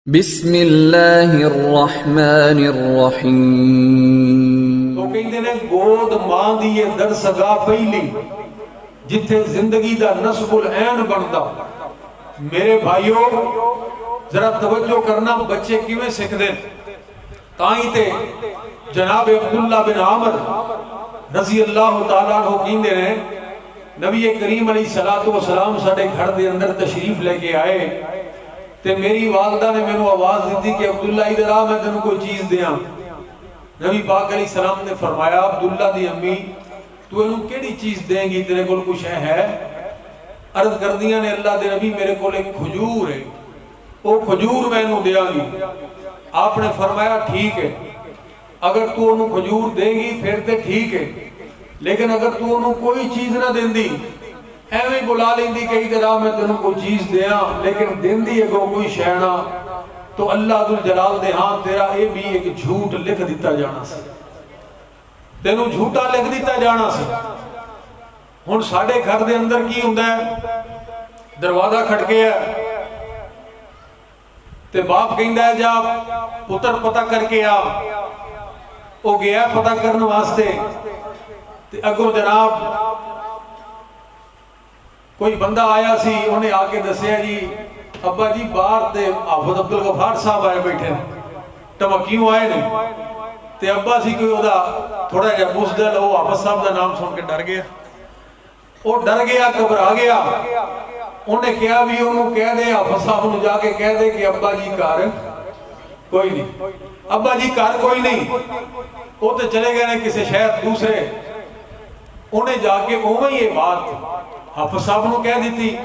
بسم اللہ الرحمن الرحیم۔ تو کہندے نے گود ماں دی یہ درسگاہ پہلی جتھے زندگی دا نصب العین بندا۔ میرے بھائیو ذرا توجہ کرنا، بچے کیویں سکھدے تائیں تے جناب عبداللہ بن عامر رضی اللہ تعالیٰ عنہ کہندے نے نبی کریم علیہ السلام ساڈے گھر دے اندر تشریف لے کے آئے تے میری والدہ نے مینوں آواز دیتی کہ عبداللہ ادھر آ، میں تینوں کوئی چیز دیاں۔ نبی پاک علیہ السلام نے فرمایا عبداللہ دی امی تو انہوں کیڑی چیز دیں گی، تیرے کول کچھ ہے؟ عرض کردیاں نے اللہ دے نبی میرے کول ایک کھجور ہے، وہ کھجور میں انہوں دیاں گی۔ آپ نے فرمایا ٹھیک ہے، اگر تو انہوں کھجور دے گی پھر تے ٹھیک ہے، لیکن اگر تو انہوں کوئی چیز نہ دیں دی ایویں بلا لیندی کہ ادھر آ میں تینوں کوئی چیز دیاں لیکن دیندی اگوں کوئی شے نہ، تو اللہ ذوالجلال دے ہاں تیرا اے بھی ایک جھوٹ لکھ دیتا جانا سی، تینوں جھوٹا لکھ دیتا جانا سی۔ ہن ساڈے گھر دے اندر کی ہوندا ہے، دروازہ کھڑکیا تے باپ کہندا ہے جا پتر پتہ کر کے آ، او گیا پتہ کرن واسطے تے اگوں جناب کوئی بندہ آیا سی، انہیں آ کے دسیا جی ابا جی باہر تے حافظ عبدالغفار صاحب آئے بیٹھے ٹمکیوں آئے نے تے ابا سی کوئی دا تھوڑا جا بزدل، وہ حافظ صاحب دا نام سن کے ڈر گیا، وہ ڈر گیا گھبرا گیا، انہیں کہا بھی انہوں کہہ دے حافظ صاحب نے جا کے کہہ دے کہ ابا جی گھر کوئی نہیں، ابا جی گھر کوئی نہیں، وہ تو چلے گئے نے کسی شہر دوسرے۔ انہیں جا کے اوہ یہ بات حافظ صاحب نے کہہ دیتی،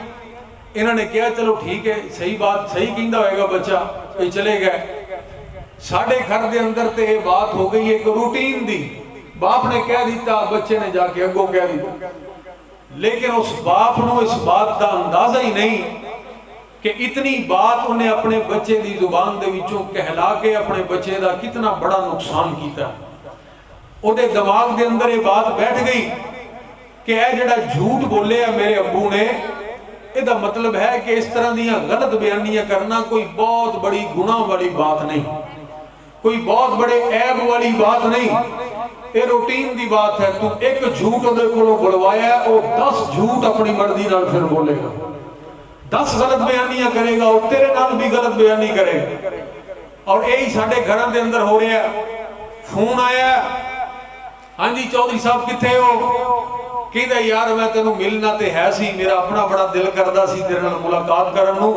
انہوں نے کہا چلو ٹھیک ہے، صحیح بات صحیح کہندہ ہوئے گا بچہ، یہ چلے گئے۔ ساڑھے گھر دے اندر تے یہ بات ہو گئی ایک روٹین دی، باپ نے کہہ دیتا بچے نے جا کے اگوں کہہ دیتا، لیکن اس باپ نے اس بات دا اندازہ ہی نہیں کہ اتنی بات انہیں اپنے بچے دی زبان دے وچوں کہلا کے اپنے بچے دا کتنا بڑا نقصان کیتا۔ او دے دماغ دے اندر یہ بات بیٹھ گئی کہ اے جڑا جھوٹ بولے ہے میرے ابو نے، اے دا مطلب ہے کہ اس طرح دیاں غلط بیانیاں کرنا کوئی بہت بڑی گناہ والی بات نہیں، کوئی بہت بڑے عیب والی بات نہیں، اے روٹین دی بات ہے۔ تو ایک جھوٹ دے کولوں بلوایا ہے، او 10 جھوٹ اپنی مرضی نال پھر بولے گا، 10 غلط بیانیاں کرے گا، وہ تیرے نال بھی غلط بیانی کرے گا۔ اور یہی ساڈے گھراں دے اندر ہو رہا ہے۔ فون آیا ہے، ہاں جی چودھری صاحب کتھے ہو؟ کہندا یار میں تینوں ملنا تے ہے سی، میرا اپنا بڑا دل کردا سی تیرے نال ملاقات کرن نوں،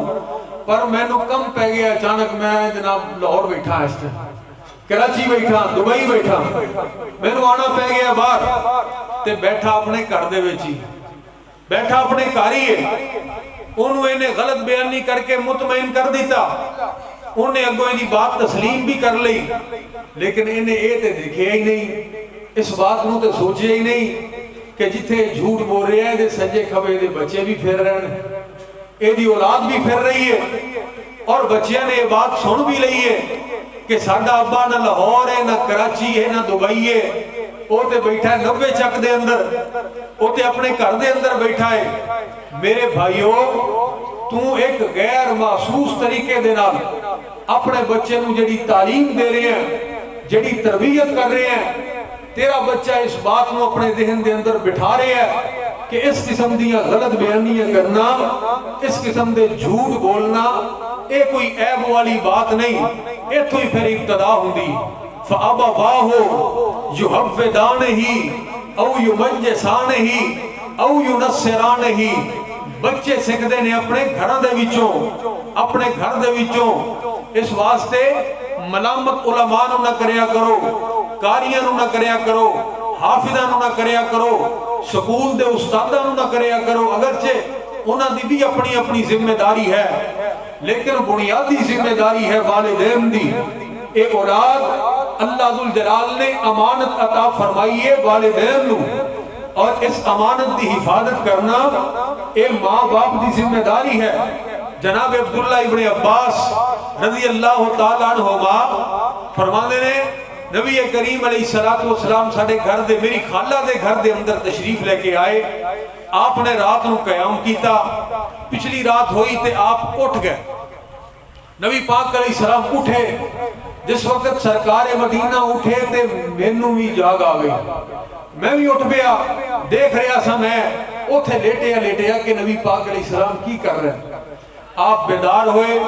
پر مینوں کم پہ گیا اچانک، میں جناب لاہور بیٹھا اس ٹائم، کراچی بیٹھا، دبئی بیٹھا، مینوں آنا پہ گیا باہر تے بیٹھا اپنے گھر دے وچ ہی، بیٹھا اپنے گھر ہی ہے۔ انہوں انہیں غلط بیانی کر کے مطمئن کر دیتا، انہیں اگوں انہی بات تسلیم بھی کر لی، لیکن انہیں اے تے دیکھے ہی نہیں، اس بات نو تے سوچے ہی نہیں کہ جتھے جھوٹ بول رہے ہیں دے سجے کھبے دے بچے بھی پھر رہے ہیں، اے دی اولاد بھی پھر رہی ہے، اور بچیاں نے یہ بات سن بھی لئی ہے کہ ساڈا ابا نہ لاہور ہے، نہ کراچی ہے، نہ دبئی ہے، وہ تے بیٹھا ہے 90 چک دے اندر، وہ تے اپنے گھر دے اندر بیٹھا ہے۔ میرے بھائیو تو ایک غیر محسوس طریقے دے نال اپنے بچے نو جڑی تعلیم دے رہے ہیں، جڑی تربیت کر رہے ہیں، تیرا بچہ اس بات نو اپنے ذہن دے اندر بٹھا رہے ہیں کہ اس قسم دیاں غلط بیانیاں کرنا، اس قسم دے جھوٹ بولنا اے کوئی عیب والی بات نہیں، اے تو ہی پھر ابتدا ہوندی۔ فَأَبَوَاهُ يُحَوِّدَانِهِ اَوْ يُمَجِّسَانِهِ اَوْ يُنَصِّرَانِهِ۔ بچے سکھدے نے اپنے گھراں دے وچوں، اپنے گھر دے وچوں۔ اس واسطے ملامت علماء نو نہ کریا کرو، قاریاں نو نہ کریا کرو، حافظاں نو نہ کریا کرو، سکول دے استاداں نو نہ کریا کرو، اگرچہ انہاں دی بھی اپنی اپنی ذمہ داری ہے، لیکن بنیادی ذمہ داری ہے والدین دی۔ اے اولاد اللہ ذوالجلال نے امانت عطا فرمائی ہے والدین نو، اور اس امانت دی حفاظت کرنا اے ماں باپ دی ذمہ داری ہے۔ جناب عبداللہ ابن عباس رضی اللہ تعالیٰ عنہما فرماندے نے نبی کریم علیہ السلام ساڑھے گھر دے، میری خالہ دے گھر دے اندر تشریف لے کے آئے، آپ نے رات نو قیام کیتا، پچھلی رات ہوئی تے آپ اٹھ گئے، نبی پاک علیہ السلام اٹھے. جس وقت سرکار مدینہ اٹھے تے مینوں بھی جاگ آ گئی. میں بھی اٹھ پیا. دیکھ رہا سا میں اوتھے لیٹیا کہ نبی پاک علیہ السلام کی کر رہے ہیں. آپ بیدار ہوئے.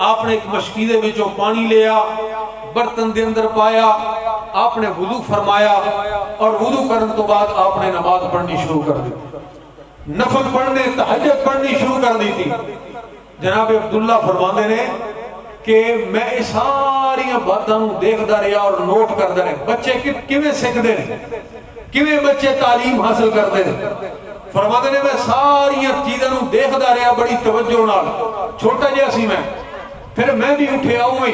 آپ نے ایک مشکی دے وچوں پانی لیا, برتن دے اندر پایا, آپ نے وضو فرمایا اور وضو کرن تو بعد آپ نے نماز پڑھنی شروع کر دی. نفل پڑھنے, تہجد پڑھنی شروع کر دی تھی. جناب عبداللہ فرماندے نے کہ میں اس ساری باتاں دیکھدا رہا اور نوٹ کردا رہا. بچے کیویں سکھدے نے, کیویں بچے تعلیم حاصل کردے نے. فرماندے نے میں ساری چیزاں نوں دیکھدا رہا بڑی توجہ نال. چھوٹا جہا سی میں. پھر میں بھی اٹھیا ہوئی,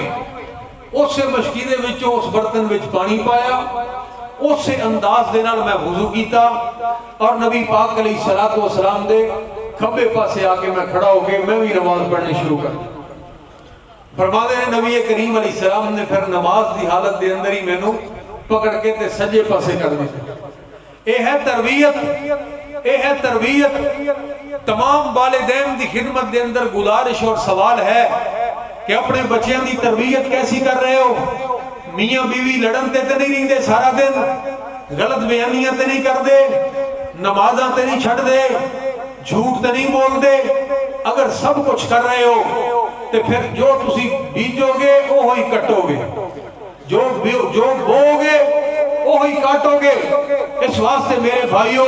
اس مشکی دے وچوں اس برتن وچ پانی پایا, اس انداز دے نال میں وضو کیتا اور نبی پاک علیہ الصلوۃ والسلام دے کھبے پاسے آ کے میں کھڑا ہو کے میں بھی نماز پڑھنی شروع کر دی. فرماتے ہیں نبی کریم علیہ السلام نے پھر نماز دی حالت دے اندر ہی مینوں پکڑ کے تے سجے پاسے کر دیا. اے ہے تربیت, اے ہے تربیت. تمام والدین دی خدمت دے اندر گزارش اور سوال ہے کہ اپنے بچیاں دی تربیت کیسی کر رہے ہو. میاں بیوی لڑن تے نہیں رہندے سارا دن, غلط بیانیاں تے نہیں کر دے, نمازاں تے نہیں چھڑ دے, جھوٹ تے نہیں بول دے. اگر سب کچھ کر رہے ہو تو پھر جو تسی بیجو گے وہی کٹو گے, جو بو گے وہی کاٹو گے. اس واسطے میرے بھائیوں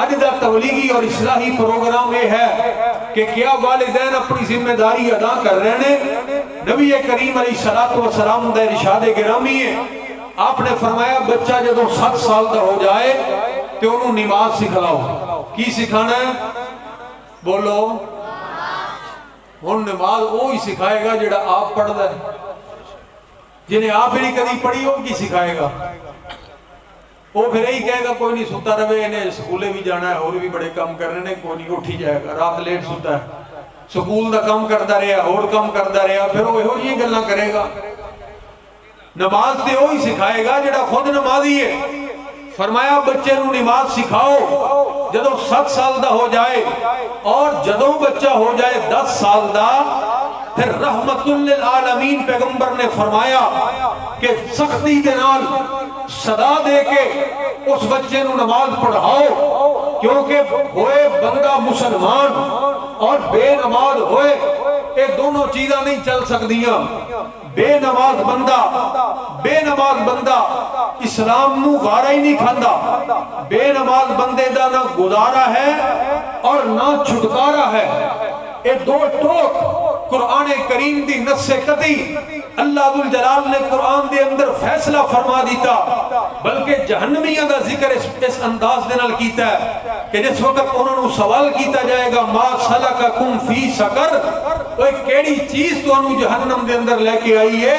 اج دا تبلیغی اور اصلاحی پروگرام یہ ہے کہ کیا والدین اپنی ذمہ داری ادا کر رہے ہیں. نبی کریم علیہ الصلوۃ والسلام دا ارشاد گرامی ہے, آپ نے فرمایا بچہ جدوں 7 سال دا ہو جائے تو انہوں نماز سکھلاؤ. کی سکھانا ہے بولو؟ ہن نماز وہی سکھائے گا جڑا آپ پڑھدا ہے. جنہیں آپ ہی نہیں کبھی پڑھی ہو کی سکھائے گا؟ وہ پھر یہی کہے گا کوئی نہیں ستا رہے, انہیں سکولے بھی جانا ہے اور بھی بڑے کام کر رہے ہیں, کوئی نہیں اٹھی جائے گا, رات لیٹ ستا ہے, سکول دا کام کرتا رہا اور کام کرتا رہا, پھر وہ یہ گلاں کرے گا. نماز تے وہی سکھائے گا جڑا خود نمازی ہے. فرمایا بچے نو نماز سکھاؤ جدوں 7 سال دا ہو جائے, اور جدوں بچہ ہو جائے 10 سال دا پھر رحمت للعالمین پیغمبر نے فرمایا کہ سختی کے نال صدا دے کے اس بچے نو نماز پڑھاؤ, کیونکہ ہوئے بندہ مسلمان اور بے نماز ہوئے, یہ دونوں چیزاں نہیں چل سکدیاں. بے نماز بندہ اسلام نو غارہ ہی نہیں کھاندا. بے نماز بندے دا نہ گزارا ہے اور نہ چھٹکارا ہے. اے دو ٹوک قرآن کریم دی نص قطعی اللہ ذوالجلال نے قرآن دے اندر فیصلہ فرما دیتا, بلکہ جہنمیاں دا ذکر اس انداز دے نال کیتا ہے کہ جس وقت انہوں نے سوال کیتا جائے گا ما سلککم فی سقر, اوہ کیڑی چیز تو انہوں جہنم دے اندر لے کے آئی ہے,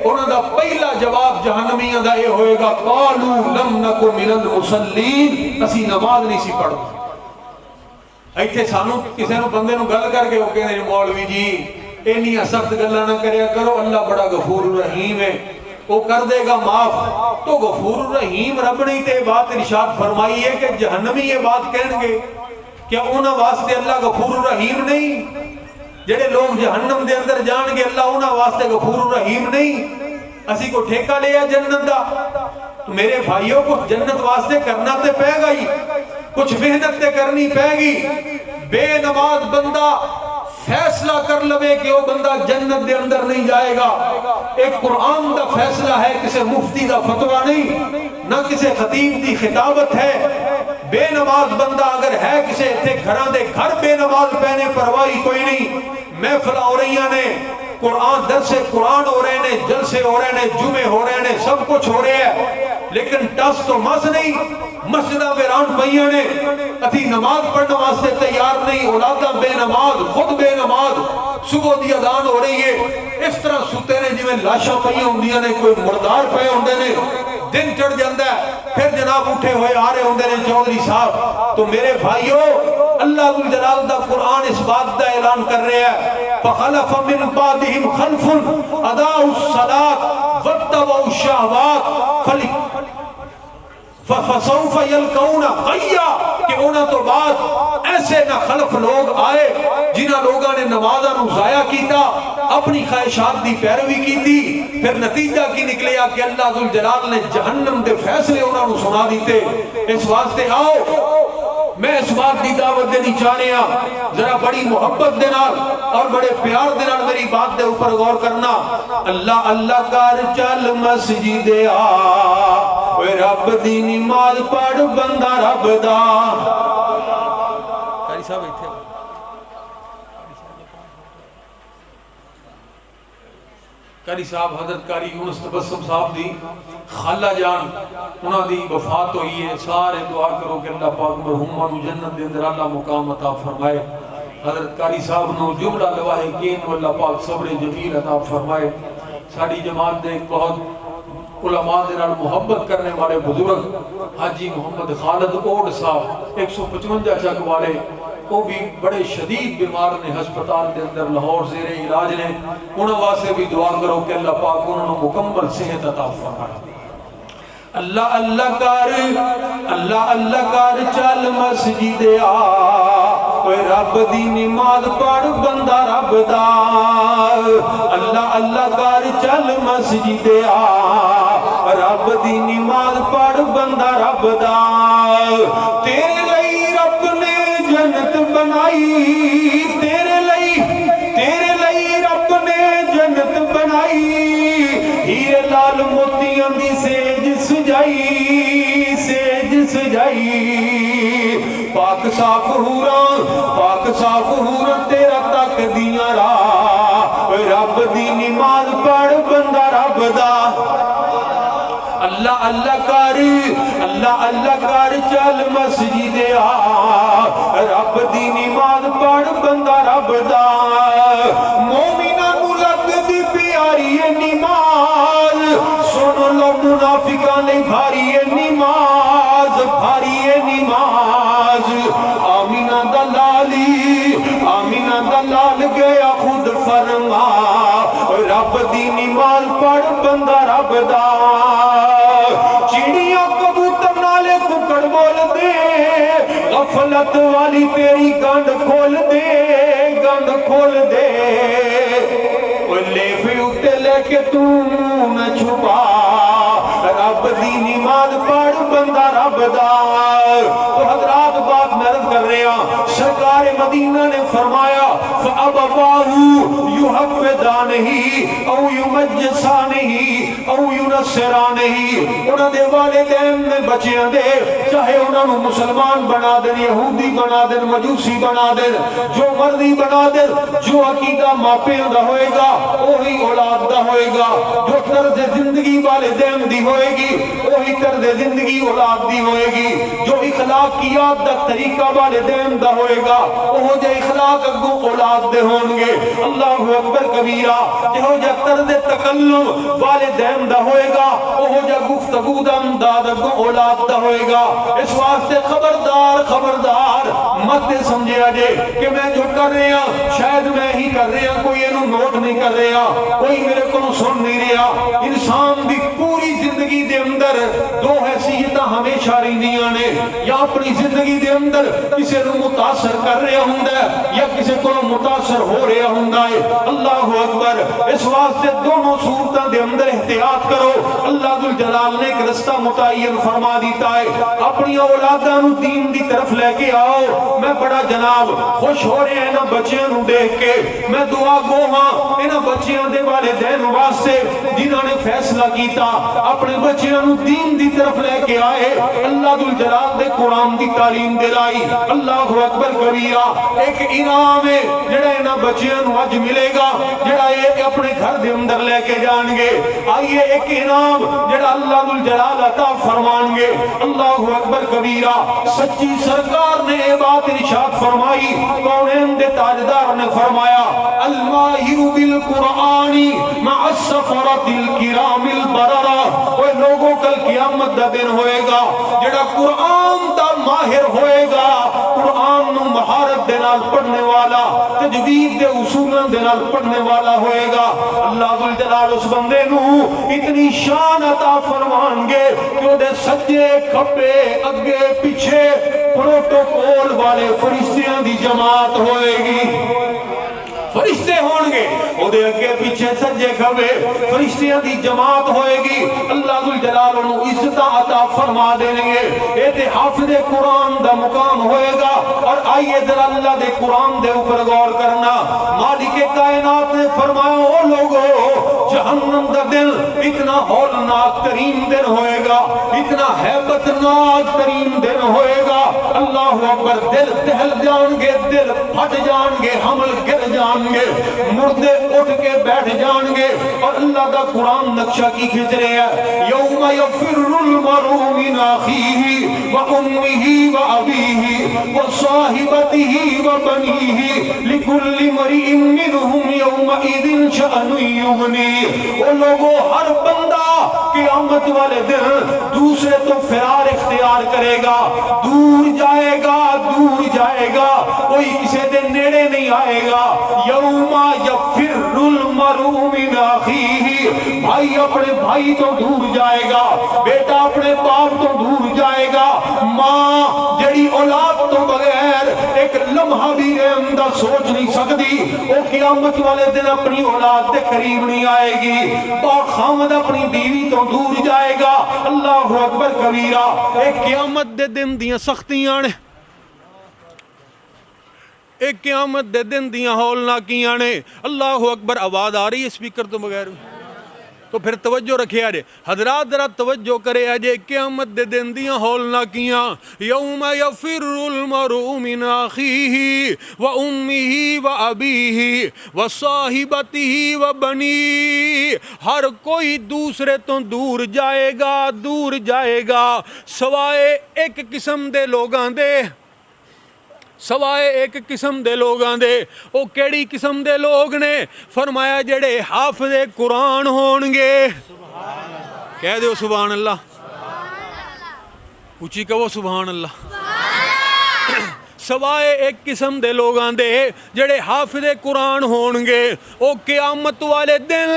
انہوں دا پہلا جواب جہنمیاں دا یہ ہوئے گا قالوا لم نک من المصلین, اسی نماز نہیں سی پڑھتے. ایتھے سانو کسے نو بندے نو گل کر کے وہ کہتے ہیں مولوی جی اینیاں سخت گلاں نہ کریا کرو, اللہ بڑا غفور رحیم ہے, وہ کر دے گا معاف. تو غفور رحیم رب نے تے بات ارشاد فرمائی ہے کہ جہنمی یہ بات کہیں گے, کیا انہاں واسطے اللہ غفور رحیم نہیں؟ جڑے لوگ جہنم دے اندر جان گے اللہ انہاں واسطے غفور رحیم نہیں؟ اسی کو ٹھیکہ لیا جنت دا؟ تو میرے بھائیوں کو جنت واسطے کرنا تے پے گا ہی, کچھ محنت تے کرنی پے گی. بے نماز بندہ فیصلہ کر لوے کہ وہ بندہ جنت دے اندر نہیں جائے گا. ایک قرآن دا فیصلہ ہے, کسے مفتی دا فتویٰ نہیں, نہ کسے خطیب دی خطابت ہے. بے نماز بندہ اگر ہے کسے تھے گھراں دے گھر بے نماز پہنے پرواہی کوئی نہیں. محفل ہو رہی نے, قرآن درس قرآن ہو رہے ہیں, جلسے ہو رہے ہیں, جمعے ہو رہے ہیں, سب کچھ ہو رہے ہیں, لیکن ٹس تو مس نہیں. مسجدہ ویران پئیاں نے, اتھی نماز پڑھنے واسطے تیار نہیں, اولاداں بے نماز, خود بے نماز. صبح دی اذان ہو رہی ہے, اس طرح ستے نے جویں لاشاں پئیاں ہوندیاں نے, کوئی مردار پئے ہوندے نے. دن چڑھ جاندہ ہے, پھر جناب اٹھے ہوئے آ رہے ہوندے نے چودھری صاحب. تو میرے بھائیو اللہ ذوالجلال دا قرآن اس بات دا اعلان کر رہے ہیں فخلف من بعدہم خلف اضاعوا الصلاۃ واتبعوا الشہوات فسوف یلقون غیا. کہ انہوں تو بعد ایسے نہ خلف لوگ آئے جنہاں لوگاں نے نمازاں نو ضائع کیتا، اپنی خواہشات دی پیروی کی تھی، پھر نتیجہ کی نکلیا کہ اللہ ذوالجلال نے جہنم دے فیصلے انہوں نے سنا دیتے۔ اس واسطے آؤ میں اس بات دی دعوت دینی چاہنے ہاں، ذرا بڑی محبت دے نال اور بڑے پیار دے نال میری بات دے اوپر غور کرنا۔ اللہ اللہ کر چل مسجد آ، اوے رب دی نماز پڑھ بندہ رب دا۔ قاری صاحب ایتھے قاری صاحب حضرت قاری یونس تبسم صاحب دی خالہ جان انہاں دی وفات ہوئی ہے، سارے دعا کرو کہ اللہ پاک مرحومہ نو جنت دے اندر اللہ مقام عطا فرمائے۔ حضرت قاری صاحب نو جملہ لواحقین و اللہ پاک صبر جمیل عطا فرمائے۔ ساڑی جماعت دے ایک بہت علماء دے نال محبت کرنے والے بزرگ حاجی محمد خالد اوڑ صاحب 155 چک والے، وہ بھی بڑے شدید بیمار نے، ہسپتال دے اندر لاہور زیر علاج نے، انہوں واسے بھی دعا کرو کہ اللہ پاک انہوں مکمل صحت عطا فرمائے۔ اللہ اللہ کر چل مسجد آ، اوے رب دی نماز پڑھ بندہ رب دا۔ اللہ اللہ کر چل مسجد آ، رب دی نماز پڑھ بندہ رب دا۔ تیرے لئی رب نے جنت بنائی، تیرے لئی رب نے جنت بنائی، ہیرے لال موتیاں دی سیج سجائی، پاک صاف حوراں تیرا تک دیاں راہ، رب دی نماز پڑھ بندہ رب دا۔ اللہ اللہ کر چل مسجد آ، رب دی نماز پڑھ بندہ رب دا۔ مومنہ نو لگ دی پیاری نماز، سن لو منافقہ نہیں بھاری نماز، آمینہ دلال گیا خود فرما، رب دی نماز پڑھ بندہ رب دا۔ چڑیاں کبوتر نالے ککڑ بول دے، غفلت والی تیری گنڈ کھول دے، لے فی اتے لے کے تو نہ چھپا، رب دی نماز پڑھ بندہ رب دا۔ تو حضرات بات مرد کر رہے ہیں، سرکار مدینہ نے فرمایا فَأَبَوَاهُ يُحَفِّدَانِهِ او يُمَجِّسَانِهِ او يُنَصِّرَانِهِ، انہاں دے والدین نے بچیاں دے چاہے انہاں نو مسلمان بنا دیں، یہودی بنا دیں، مجوسی بنا دیں، جو مرضی بنا دیں، جو عقیدہ ماپیاں دا ہوئے گا وہی اولاد دا ہوئے گا، جو طرز زندگی والدین دی ہوئے گی وہی طرز زندگی اولاد دی ہوئے گی، جو اخلاقیات دا طریقہ والدین دا ہوئے گا وہ جے اخلاق اگو اولاد دے ہوں گے۔ اللہ اکبر کبیرہ، جو جے طرز تکلم والدین دا ہوئے گا وہ جے گفتگو دا انداز اگو اولاد دا ہوئے گا۔ اس واسطے خبردار مت سمجھے آجے کہ میں جو کر رہے ہیں شاید میں ہی کر رہے ہیں، کوئی انہوں نوٹ نہیں کر رہے ہیں، کوئی میرے کو سن نہیں رہا۔ انسان دی پوری زندگی دے اندر دو حیثیتاں ہمیشہ رہندیاں نے، یا اپنی زندگی دے اندر کسی نو متاثر کر رہا ہوندا ہے یا کسی کو متاثر ہو رہا ہوندا ہے۔ اللہ اکبر، اس واسطے دونوں صورتاں دے اندر احتیاط کرو۔ اللہ ذوالجلال نے ایک رستہ متعین فرما دیتا ہے، اپنی اولاداں نو دین دی طرف لے کے آؤ۔ میں بڑا جناب خوش ہو رہے ہیں انہاں بچیاں نو دیکھ کے، میں دعا گو ہاں انہاں بچیاں دے والدین واسطے جنہاں نے فیصلہ کیتا اپنے بچیاں نو دین دی طرف لے کے آئے، اللہ ذوالجلال دے قرآن دی تعلیم دلائی۔ اللہ اکبر کبیرہ، ایک انعام ہے جڑا انہاں بچیاں نو اج ملے گا، جڑا یہ اپنے گھر دے اندر لے کے جان گے۔ آئیے ایک انعام جڑا اللہ ذوالجلال عطا فرمان گے۔ اللہ اکبر کبیرہ، سچی سرکار نے یہ بات ارشاد فرمائی، کونین دے تاجدار نے فرمایا الماہر بالقرآن مع السفرۃ الکرام البررہ، وہ لوگوں کل قیامت دا دن ہوئے گا جڑا قرآن دا ماہر ہوئے گا، قرآن نو مہارت دے نال پڑھنے والا، تجوید دے اصولوں دے نال پڑھنے والا ہوئے گا۔ اللہ ذوالجلال اس بندے نو اتنی شان عطا فرمان گے کہ وہ دے سجے کھبے اگے پیچھے پروٹوکول والے فرشتیاں دی جماعت ہوئے گی فرشتے ہون گے او دے اگے پیچھے سجے کھبے فرشتیاں دی جماعت ہوئے گی اللہ ذوالجلال انہوں عزت عطا فرما دیں گے اے تے حافظ قرآن دا مقام ہوئے گا اور آئیے در اللہ دے قرآن دے اوپر غور کرنا مالک کائنات نے فرمایا او لوگو جہنم دا دل اتنا ہولناک ترین دن ہوئے گا اتنا حیبت ناک ترین دن ہوئے گا اللہ اکبر دل دہل جان گے دل پھٹ جان گے حمل گر جان گے مردے اٹھ کے بیٹھ جان گے اور اللہ کا قرآن نقشہ کی کھچ رہے ہیں یوم یفر المرء من اخیہ وامہ وابیہ وصاحبتہ وبنیہ لکل امرئ منہم یومئذ شأن یغنیہ وہ لوگوں ہر بندہ قیامت والے دن دوسرے تو فرار اختیار کرے گا دور جائے گا کوئی کسی دے نیڑے نہیں آئے گا یوم یفر المرء من اخیہ بھائی اپنے بھائی تو دور جائے گا بیٹا اپنے باپ تو دور جائے گا ماں جڑی اولاد تو بغیر ایک لمحہ بھی رحمدہ سوچ نہیں سکتی وہ قیامت والے دن اپنی اولاد دے قریب نہیں آئے گی باپ خامد اپنی بیوی تو دور جائے گا اللہ اکبر کبیرہ ایک قیامت دے دن دیاں سختیاں نے ایک قیامت دے دن دیاں ہولناکیاں نے اللہ اکبر آواز آ رہی ہے سپیکر تو بغیر تو پھر توجہ رکھے آجے حضرات ذرا توجہ کرے آجے قیامت دے دن دیاں ہولناکیاں یوم یفر المرء من اخیہ وامہ وابیہ وصاحبتہ وبنیہ ہر کوئی دوسرے تو دور جائے گا سوائے ایک قسم دے لوگاں دے او کیڑی قسم دے لوگ نے فرمایا جڑے حافظ قرآن ہون گے کہہ دیو سبحان اللہ اونچی کہو سبحان اللہ سوائے ایک قسم دے لوگاں دے جڑے حافظ قرآن ہون گے او قیامت والے دن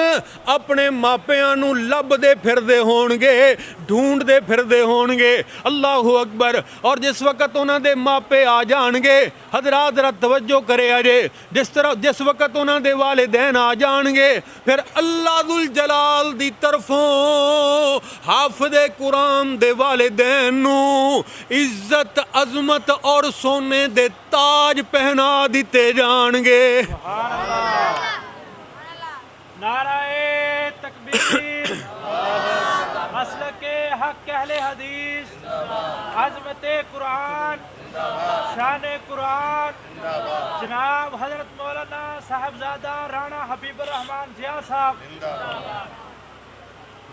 اپنے ماپیاں نو لب دے پھر دے ہون گے ڈھونڈ دے پھر دے ہون گے اللہ اکبر اور جس وقت انہاں دے ماپے آ جان گے حضرات ذرا توجہ کرے آجے جس وقت انہاں دے والدین آ جان گے پھر اللہ ذوالجلال دی طرفوں حافظ قرآن دے والدین نو عزت عظمت اور سونے دے تاج پہنا دیتے جان گے نعرہ تکبیر مسلک حق اہل حدیث عظمت قرآن شان قرآن جناب حضرت مولانا صاحبزادہ رانا حبیب الرحمان ضیاء صاحب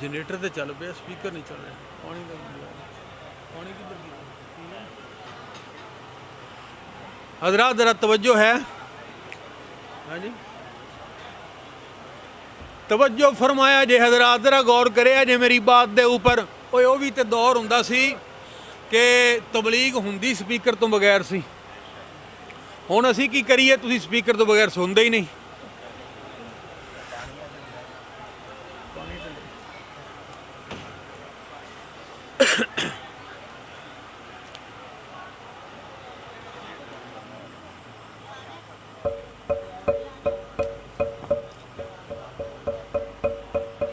جنریٹر تے چل پیا سپیکر نہیں چل رہا پانی کی برگی حضرات ذرا توجہ ہے ہاں جی توجہ فرمایا جے حضرات ذرا غور کرے جے میری بات دے اوپر او بھی تے دور ہوندا سی کہ تبلیغ ہوندی سپیکر تو بغیر سی ہن اسی کی کریے تسی سپیکر تو بغیر سندے ہی نہیں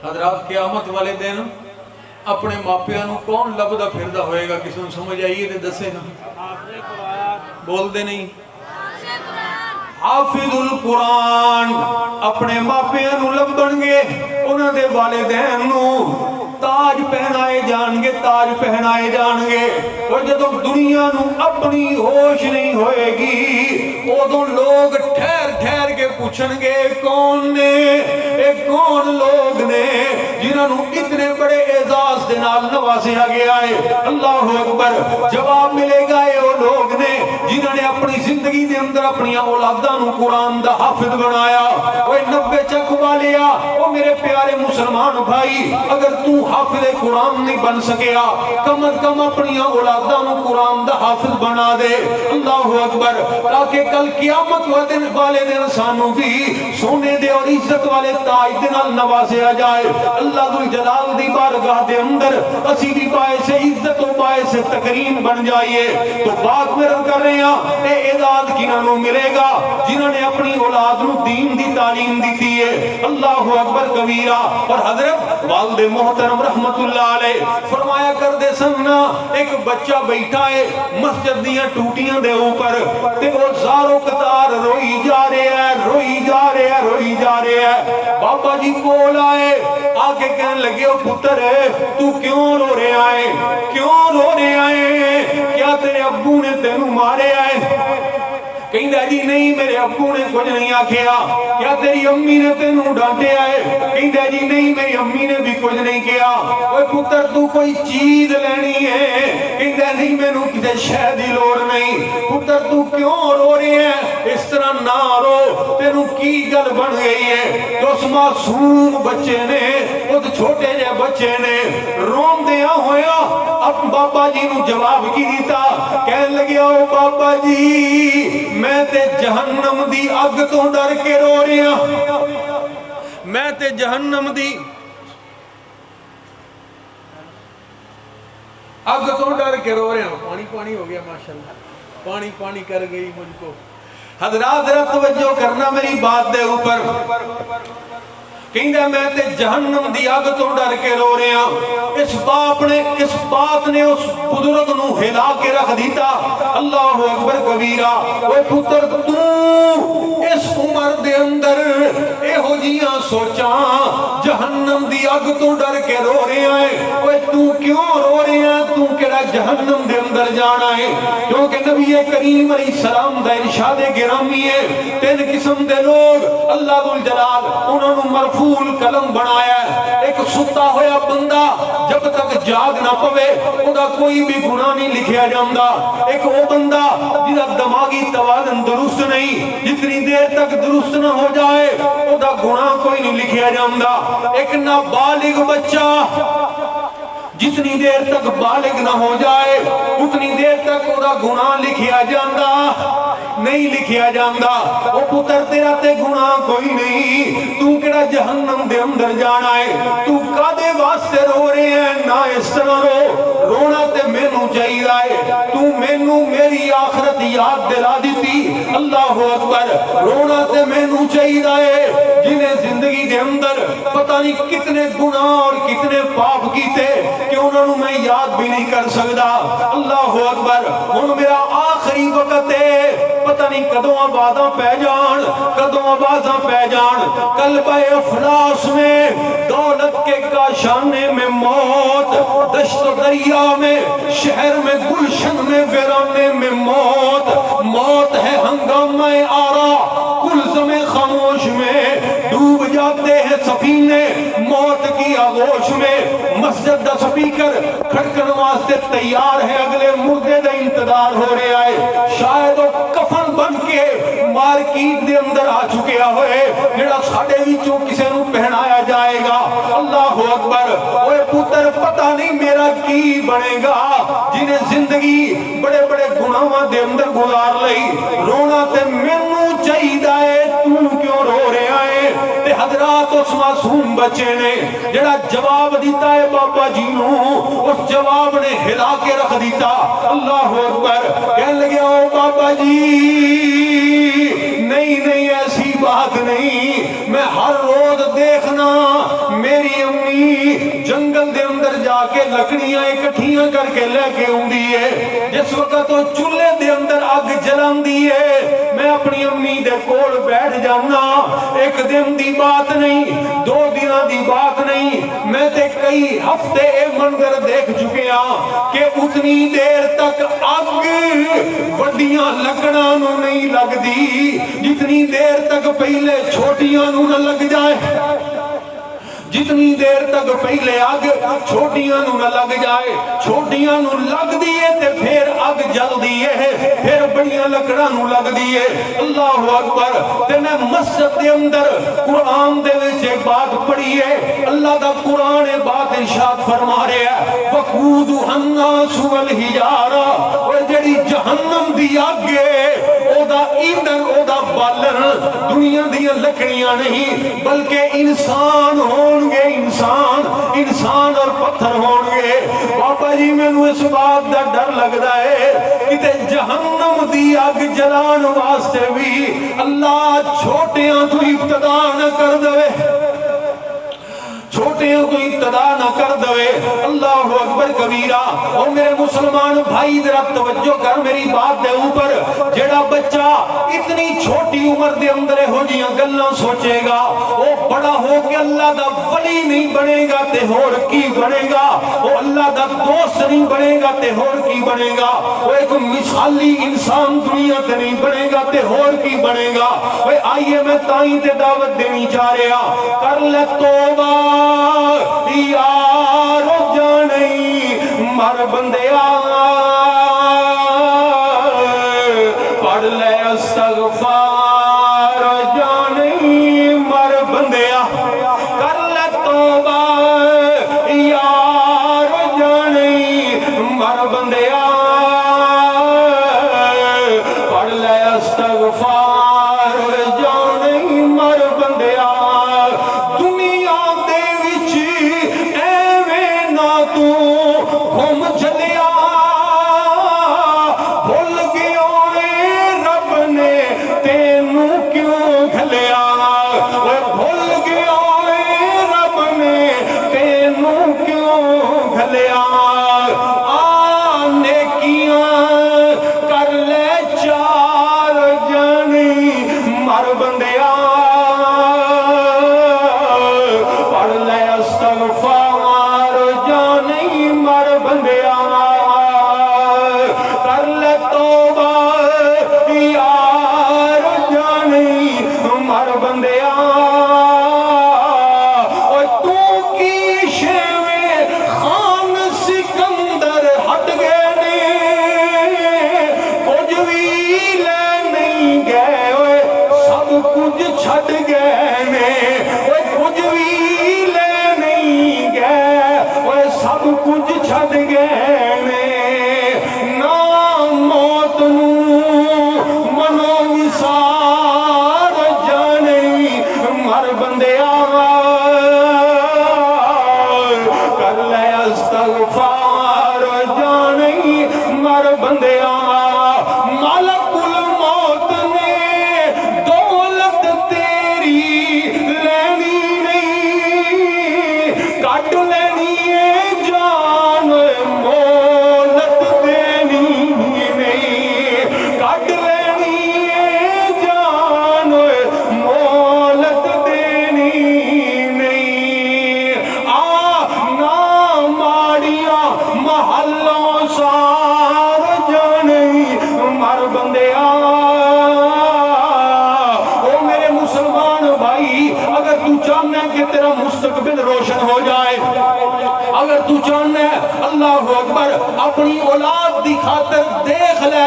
حضرات قیامت والے دن اپنے ماپیاں نو کون لبدا پھردا ہوئے گا کسی نو سمجھ آئیے تے دسے نا بول دے نہیں حافظ القرآن اپنے ماپیاں نو لبن گے انہاں دے والدین نو تاج پہنائے جان گے اور جدو دنیا نو اپنی ہوش نہیں ہوئے گی ادو لوگ ٹھہر کے پوچھن گے کون نے اے کون لوگ نے جنہاں نو اتنے بڑے اعزاز دے نال نوازیا گیا ہے اللہ اکبر جواب ملے گا اے وہ لوگ نے جنہاں نے اپنی زندگی دے اندر اپنی اولاداں نو قرآن دا حافظ بنایا اوے 90 چک والیا او میرے پیارے مسلمان بھائی اگر تو حافظ قرآن نہیں بن سکیا کم از کم اپنی اولاداں نو قرآن دا حافظ بنا دے اللہ اکبر تاکہ کل قیامت والے دن سانو بھی سونے دے اور عزت والے تاج دے نال نوازیا جائے اللہ ذو الجلال دی بارگاہ دے اندر اسی بھی باعث عزت و باعث تکریم بن جائیے تو بات میں رکھ کر رہے ہیں اے اعداد کنہاں نو ملے گا جنہوں نے اپنی اولاد نو دین دی تعلیم دیتی ہے اللہ اکبر کبیرہ اور حضرت والد محترم رحمت اللہ علیہ فرمایا کر دے سننا ایک بچہ بیٹھا ہے مسجد دیاں ٹوٹیاں دے اوپر تے وہ زارو قطار روئی جا رہے ہیں روئی جا رہے ہیں روئی جا رہے ہیں بابا جی کول آئے آگے کہنے لگے او پتر ہے تو کیوں رو رہے آئے کیوں رو رہے آئے کیا تیرے ابو نے تینوں مارے آئے کہیں دے جی نہیں میرے ابو نے کچھ نہیں آکھیا کیا تیری امی نے تینوں ڈانٹے آئے کہیں دے جی نہیں میری امی نے بھی کچھ نہیں کیا اوے پتر تو کوئی چیز لینی ہے کہیں دے نہیں میں نو کسے شے دی لوڑ نہیں پتر تو کیوں رو رہے ہیں اس طرح نہ رو تینوں کی گل بن گئی ہے تو اس معصوم بچے نے اس چھوٹے جے بچے نے روم دیا ہویا اب بابا جی نو جواب کی دیتا کہنے لگے او بابا جی میں تے جہنم دی اگ تو ڈر کے رو رہا میں تے جہنم دی اگ تو ڈر کے رو رہا پانی پانی ہو گیا ماشاءاللہ پانی پانی کر گئی مجھ کو حضرات ذرا توجہ کرنا میری بات دے اوپر کہیں دے میں تے جہنم دی اگ تو ڈر کے رو رہے ہیں اس بات نے اس بزرگ نو ہلا کے رکھ دیتا اللہ اکبر کبیرہ اوے پتر تو اس عمر دے اندر اے ہو جیاں سوچاں جہنم دی اگ تو ڈر کے رو رہے ہیں اوے تو کیوں رو رہے ہیں تو کیڑا جہنم دے اندر جانا ہے کیونکہ نبی کریم علیہ السلام دا ارشاد گرامی ہے 3 قسم دے لوگ اللہ ذو الجلال انہوں نے مرفوع قلم بنایا ہے ایک ستا ہویا بندہ جب تک جاگ نہ پوے ادا کوئی بھی گناہ نہیں لکھیا جاندہ ایک وہ بندہ جنہا دماغی توازن درست نہیں جتنی دیر تک درست نہ ہو جائے ادا گناہ کوئی نہیں لکھیا جاندہ ایک نابالغ بچہ جتنی دیر تک بالغ نہ ہو جائے اتنی دیر تک ادا گناہ لکھیا جاندہ نہیں لکھیا جاندہ او پتر تیرا تے گناہ کوئی نہیں تو کڑا جہنم دے اندر جانا ہے تو کادے واسطے رو رہے ہیں نہ اس طرح رو رونا تے میں نو چاہی رائے تو میں نو میری آخرت یاد دلا دیتی اللہ اکبر رونا تے میں نو چاہی رائے جنہیں زندگی دے اندر پتہ نہیں کتنے گناہ اور کتنے پاپ کیتے کہ انہوں نے میں یاد بھی نہیں کر سکتا اللہ اکبر ان میرا آخری وقت ہے پتہ نہیں کدوں آباداں پہ جان کدوں آبازاں پہ جان قلب افلاس میں دولت کے کاشانے میں موت دشت و دریا میں شہر میں گلشن میں ویرانے میں موت ہے ہنگامہ آرا کلزم خاموش میں ڈوب جاتے ہیں سفینے موت کی آغوش میں مسجد دا سپیکر کھڑکن واسطے تیار ہے اگلے مردے دا انتظار ہو رہے آئے شاید وہ کفن بن کے مارکیٹ دے اندر آ چکے ہوئے جڑا ساڑے ویچوں کسے نو پہنایا جائے گا اللہ اکبر اوے پتر پتہ نہیں میرا کی بنے گا جنہیں زندگی بڑے بڑے گناہاں دے اندر گزار لئی رونا تے مینوں چاہیدا ہے تو کیوں رو رہے آئے تے حضرات اس معصوم بچے نے جڑا جواب دیتا ہے بابا جی نو اس جواب نے ہلا کے رکھ دیتا اللہ اکبر کہنے لگے او بابا جی نہیں ایسی بات نہیں میں ہر روز دیکھنا میری امی جنگل دے اندر جا کے لکڑیاں اکٹھیاں کر کے لے کے ہوندی ہے جس وقت وہ چولہے دے اندر آگ جلاندی ہے میں اپنی امی دے کول بیٹھ جانا ایک دن دی بات نہیں 2 دنوں دی بات نہیں میں تے کئی ہفتے اے منظر دیکھ چکے ہاں کہ اتنی دیر تک آگ وڈیاں لکڑاں نو نہیں لگ دی جتنی دیر تک پہلے چھوٹیاں نو نہ لگ جائے جتنی دیر تک پہلے آگ چھوٹیاں نو نہ لگ جائے چھوٹیاں نو لگ دیئے تے پھر آگ جل دیئے پھر بڑیاں لکڑاں نو لگ دیئے اللہ اکبر تے میں مسجد دے اندر قرآن دے وچ ایک بات پڑھی ہے اللہ دا قرآن بات ارشاد فرما رہا ہے وقودها الناس والحجارہ اور جڑی جہنم دی اگ ہے او دا ایندھن او دا بالن دنیا دیاں لکڑیاں نہیں بلکہ انسان ہون گے انسان اور پتھر ہون گے بابا جی میں نو اس بات دا ڈر لگدا ہے کہ جہنم دی اگ جلان واسطے بھی اللہ چھوٹیاں تو ابتدا نہ کر دے چھوٹیاں کو ابتدا نہ کر دوے اللہ اکبر کبیرہ اور میرے مسلمان بھائی ذرا توجہ کر میری بات دے اوپر جڑا بچہ اتنی چھوٹی عمر دے اندر ہو جیاں گلاں سوچے گا وہ بڑا ہو کے اللہ دا ولی نہیں بنے گا تے ہور کی بنے گا وہ اللہ دا دوست نہیں بنے گا تے ہور کی بنے گا وہ ایک مثالی انسان دنیا تے نہیں بنے گا تے ہور کی بنے گا وہ آئیے میں تائیں تے دعوت دینی چاہ رہا کر لے توبہ یار جانی مر بندیا پڑھ لے استغفار جانی مر بندیا کر لے توبہ یار جانی مر بندیا پڑھ لے استغفار جانی مر بندیا دنیا گھوم چلیا بھول گیا رب نے تینوں کیوں گھلیا بھول گیا رب نے تینوں کیوں گھلیا نیکیاں کر لے چار جانی مر بندیا پڑھ لے استغفار جانی مر بندیا کر لے توبہ یار جانی مر بندیا اور تو کی شیوے خان سکندر ہٹ گئے نے کچھ بھی لے نہیں گئے سب کچھ چھٹ گئے نے کچھ بھی لے نہیں گئے سب کچھ چھٹ گئے نے نام موت منو وسار جانی مر بندیا کر لے استغفار جانی مر بندیا مالک الموت نے دولت تیری لینی نہیں کٹ لینی ہے جان مولت دینی نہیں کٹ لینی ہے جان مولت دینی نہیں نہ ماڑیاں محلوں سار جانی مر بندیا او میرے مسلمان بھائی اگر تو چاہنا ہے کہ تیرا مستقبل روشن ہو جائے اگر تو چاہنا ہے اللہ اکبر اپنی اولاد دی خاطر دیکھ لے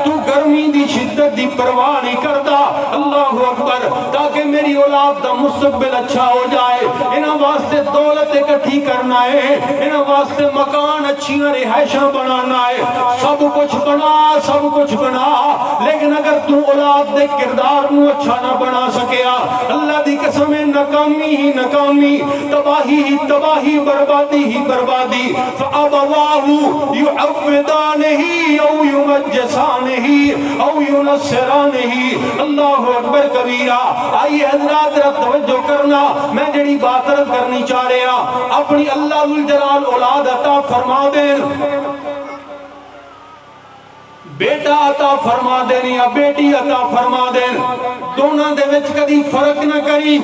تو گرمی دی شدت دی پرواہ نہیں کرتا اللہ اکبر تاکہ میری اولاد دا مستقبل اچھا ہو جائے انہاں واسطے دولت اکٹھی کرنا ہے انہاں واسطے مکان اچھیاں رہائشاں بنانا ہے سب کچھ بنا لیکن اگر تو اولاد دے کردار نو اچھا نہ بنا سکیا اللہ دی قسم ناکامی ہی ناکامی تباہی ہی تباہی بربادی ہی بربادی فَأَبَوَاهُ يُعَوِّدَانِهِ أَوْ يُمَجِّسَانِهِ أَوْ يُنَصِّرَانِهِ اللہ اکبر کبیرہ آئیے حضرات ذرا توجہ کرنا میں جڑی بات عرض کرنی چاہ رہا اپنی اللہ ذوالجلال اولاد عطا فرما دین بیٹا عطا فرما دین یا بیٹی عطا فرما دین دونوں دے وچ کدی فرق نہ کری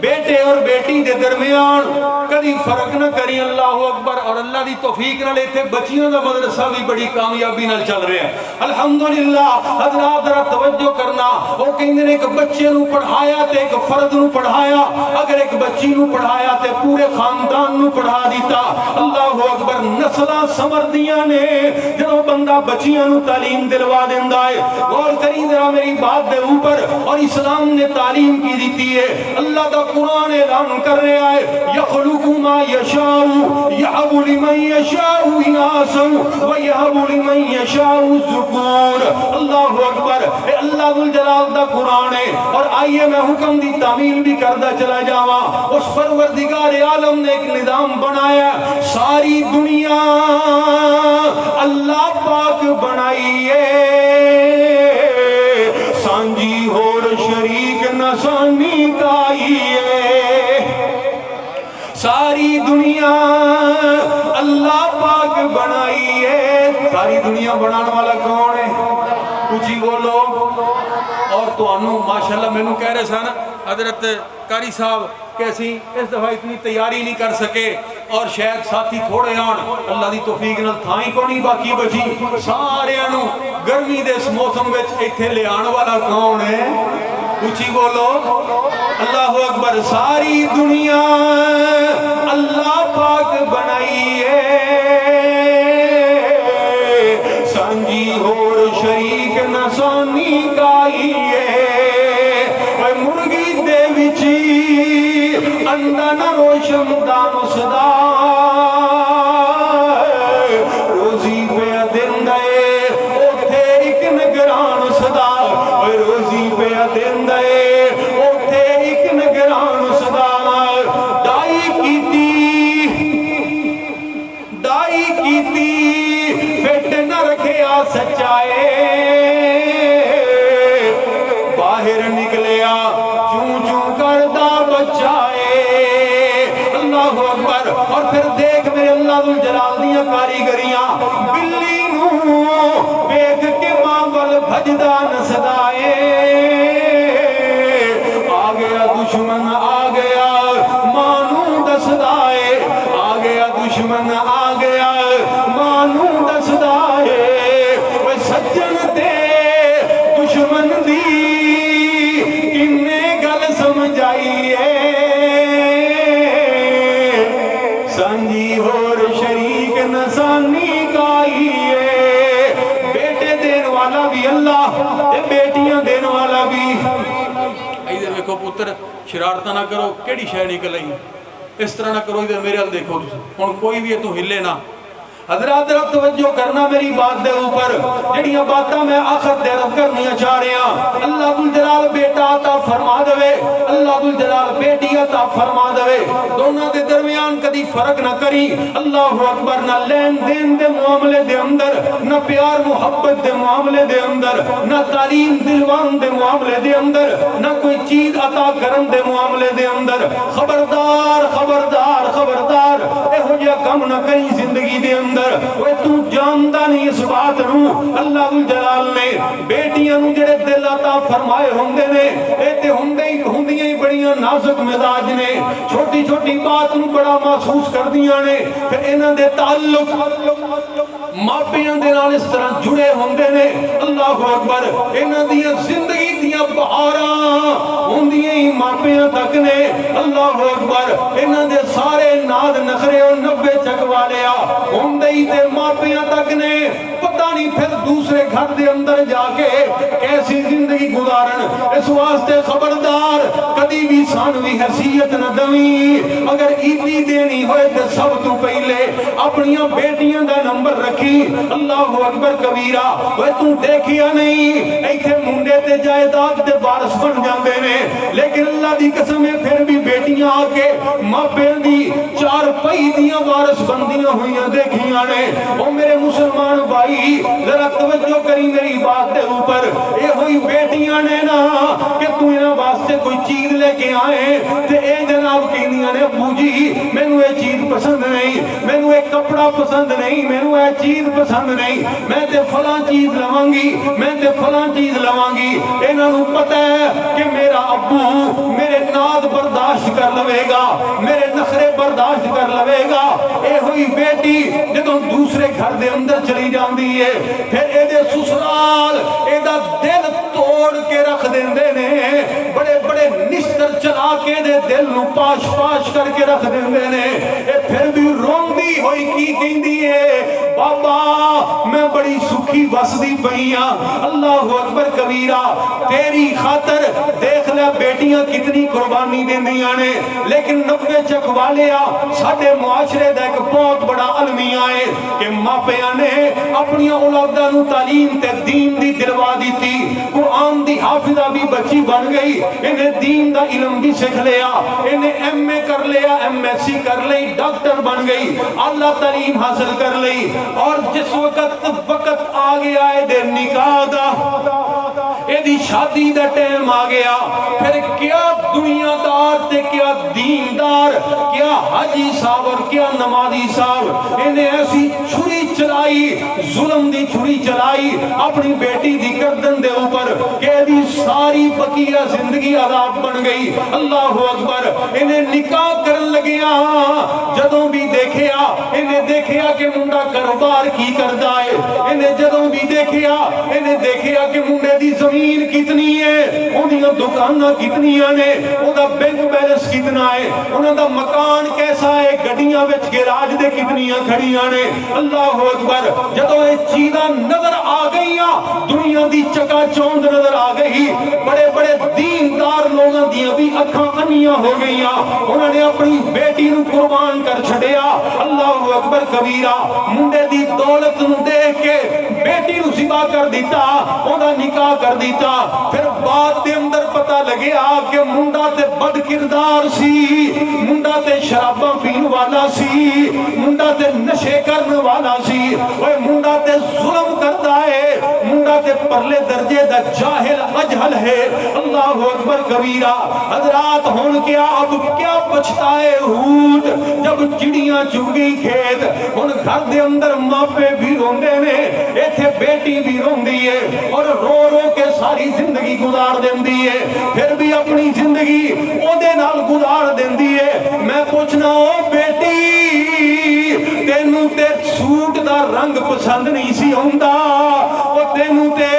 بیٹے اور بیٹی دے درمیان کدی فرق نہ کری اللہ اکبر اور اللہ دی توفیق نال ایتھے بچیاں دا مدرسہ بھی بڑی کامیابی نال چل رہا ہے الحمدللہ حضرات ذرا توجہ کرنا وہ کہندے نے ایک بچے نو پڑھایا تے ایک فرد نو پڑھایا اگر ایک بچی نو پڑھایا تے پورے خاندان نو پڑھا دیتا اللہ اکبر نسلاں سمردیاں نے جدوں بندہ بچیاں نو تعلیم دلوا دیندا ہے غور کری ذرا میری بات دے اوپر اور اسلام نے تعلیم کی دیتی ہے اللہ دا قرآن اعلان کر رہا ہے یخلق ما یشاء یہب لمن یشاء اناسا ویہب لمن یشاء الذکور اللہ اکبر اے اللہ ذوالجلال دا قرآن ہے اور آئیے میں حکم دی تعمیل بھی کردہ چلا جاواں اس پروردگار عالم نے ایک نظام بنایا ساری دنیا اللہ پاک بنائی ہے سانجی اور شریک نسانی کائی ہے ساری دنیا اللہ پاک بنائی ہے ساری دنیا بنانے والا کون ہے کچھ بولو اور تو انو ماشاءاللہ میں نو کہہ رہے سن حضرت قاری صاحب کیسی اس دفعہ اتنی تیاری نہیں کر سکے اور شاید ساتھی تھوڑے آن اللہ دی توفیق نال تھائیں کو نہیں باقی بچی سارے انو گرمی دے اس موسم وچ ایتھے لے آن والا کون ہے اچھی بولو اللہ اکبر ساری دنیا اللہ پاک بنائی ہے سانجی اور شریک نسانی کائی ہے اے مرغی دے وچی انڈا نہ روشن دان صدا روزی پہ دن دے اوتھے ایک نگران صدا روزی پہ دن دے اوتھے ایک نگران صدا دائی کیتی فٹ نہ رکھیا سچائے باہر نکلیا چوں چوں کردہ بچائے اللہ اکبر اور پھر دیکھ میرے اللہ ذوالجلال دیاں کاریگریاں بلی نو ویکھ کے ماں ول بھجدا نسدائے آ گیا دشمن آ گیا مانو دسدائے آ گیا دشمن آ گیا مانو دسدائے وہ سجن دے دشمن دی کنے گل سمجھائیے سانجی اور شریک نسانی کائیے بیٹے دین والا بھی اللہ بیٹیاں دین والا بھی ادھر دیکھو پتر شرارتہ نہ کرو کیڑی شے نکل آئی اس طرح نہ کرو ادھر میرے حال دیکھو ہن کوئی بھی ہے تو ہلے نہ حضرات توجہ کرنا میری بات دے اوپر جڑیاں باتاں میں آخر دے رب کرنی چاہ رہے ہیں اللہ ذوالجلال بیٹا عطا فرما دے اللہ ذوالجلال بیٹی عطا فرما دے دونوں دے درمیان کدی فرق نہ کری اللہ اکبر نہ لین دین دے معاملے دے اندر نہ پیار محبت دے معاملے دے اندر نہ تعلیم دلوان دے معاملے دے اندر نہ کوئی چیز عطا کرن دے معاملے دے اندر خبردار خبردار خبردار اہو جہا کم نہ کری زندگی دے اندر وہ تو جاندہ نہیں اس بات نو اللہ ذوالجلال نے بیٹیاں نو جڑے دل عطا فرمائے ہوندے نے ایتے ہوندیاں ہی بڑیاں نازک مزاج نے چھوٹی چھوٹی بات نو بڑا محسوس کر دیاں نے پھر انہاں دے تعلق ماپیاں دے نال اس طرح جڑے ہوندے نے اللہ اکبر انہاں دی زندگی دیاں بہاراں ہوندیاں ہی ماپیاں تک نے اللہ اکبر انہاں دے سارے ناد نخرے اور 90 چک والے ہوندے ہی تے ماپیاں تک نے پتہ نہیں پھر دوسرے گھر دے اندر جا کے کیسی زندگی گزارن اس واسطے خبردار کدی بھی ثانوی حیثیت نہ دویں اگر عیدی دینی ہوئے تے سب تو پہلے اپنیاں بیٹیاں دا نمبر رکھی اللہ اکبر کبیرہ وہ تو دیکھیا نہیں ایتھے منڈے تے جائیداد تے وارث بن جاندے نے لیکن اللہ دی قسم ہے پھر بھی بیٹیاں آ کے ماپیاں دی چار پئی دیاں وارث بندیاں ہوئیاں دیکھیاں نے او میرے مسلمان بھائی ذرا توجہ کری میری بات دے اوپر اے ہوئی بیٹیاں نے نا کہ تو انہاں واسطے کوئی چیز لے کے آئے تے اے جناب کہندیاں نے ابو جی مینوں اے چیز پسند نہیں مینوں اے کپڑا پسند نہیں مینوں اے چیز پسند نہیں میں تے فلاں چیز لواں گی میں تے فلاں چیز لواں گی انہاں نوں پتہ ہے کہ میرا ابو میرے ناز برداشت کر لوے گا میرے نخرے برداشت کر لوے گا اے ہوئی بیٹی جدوں دوسرے گھر دے اندر چلی جاندی ہے پھر اے دے سسرال اے دا دل توڑ کے رکھ دیندے نے بڑے بڑے نشتر چلا کے دے دل نو پاش پاش کر کے رکھ دیندے نے اے پھر بھی روندی ہوئی کی کہندی ہے بابا میں بڑی سکھی بسدی پئیاں اللہ اکبر کبیرہ تیری خاطر دیکھ لے بیٹیاں کتنی قربانی دیندیاں نے لیکن 90 چک والیا ساڈے معاشرے دا ایک بہت بڑا المیہ ہے کہ ماپیاں نے اپنی اولاداں نو تعلیم تے دین دی دلوا دیتی قرآن دی حافظہ بھی بچی بن گئی انہیں دین دا علم بھی سکھ لیا انہیں ایم اے کر لیا ایم ایس سی کر لئی ڈاکٹر بن گئی اللہ تعلیم حاصل کر لئی اور جس وقت آ گیا ہے دے نکاح دا ایدی شادی دا ٹائم آ گیا پھر کیا دنیا دار تے کیا دیندار کیا حاجی صاحب اور کیا نمازی صاحب انہیں ایسی چھری چلائی ظلم دی چھری چلائی اپنی بیٹی دی گردن دے اوپر کہ دی ساری بقیہ زندگی عذاب بن گئی اللہ اکبر انہیں نکاح کرن لگیا جدوں بھی دیکھیا انہیں دیکھیا کہ منڈا کاروبار کی کر جائے انہیں جدوں بھی دیکھیا انہیں دیکھیا کہ منڈے دی زمین کتنی ہے انہیں دکانہ کتنی آنے انہیں بینک بیلنس کتنا ہے انہیں دا مکان کیسا ہے گھڑیاں وچ گراج دے کتنی کھڑی آنے اللہ اکبر جدوں یہ چیزاں نظر آ گئیاں دنیا دی چکا چوند نظر آ گئی بڑے بڑے دیندار لوگاں دیاں بھی اکھاں انیاں ہو گئیاں انہوں نے اپنی بیٹی نو قربان کر چھڑیا اللہ اکبر کبیرہ منڈے دی دولت نو دیکھ کے بیٹی نو ذبح کر دیتا انہاں نکاح کر دیتا پھر بعد دے اندر پتہ لگیا کہ منڈا تے بد کردار سی منڈا تے شراباں پین والا سی منڈا تے نشے کرنے والا سی منڈا تے ظلم کرتا ہے منڈا تے پرلے درجے دا جاہل اجہل ہے اللہ اکبر کبیرہ حضرات ہون کیا اب کیا بچتا ہے ہود جب چڑیاں چگ گئی کھیت ان گھر دے اندر ماپے بھی روندے نے ایتھے بیٹی بھی روندی ہے اور رو رو کے ساری زندگی گزار دیندی ہے پھر بھی اپنی زندگی او دے نال گزار دیندی ہے میں پوچھنا او بیٹی تینوں تے سوٹ دا رنگ پسند نہیں سی ہوندا او تینوں تے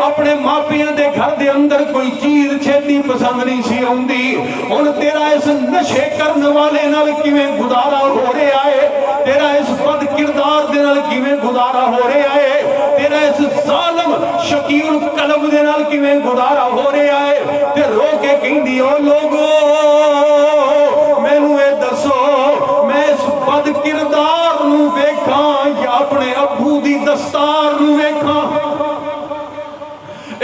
اپنے ماپیاں دے گھر دے اندر کوئی چیز چھتی پسند نہیں سی ہوندی ہن تیرا اس نشے کرنے والے نال کیویں گزارا ہو رہا ہے تیرا اس بد کردار دے نال کیویں گزارا ہو رہا ہے تیرا اس ظالم شکیل قلب دے نال کیویں گزارا ہو رہا ہے تے رو کے کہندی او لوگو مینوں اے دسو میں اس بد کردار نو ویکھاں یا اپنے ابو دی دستار نو ویکھاں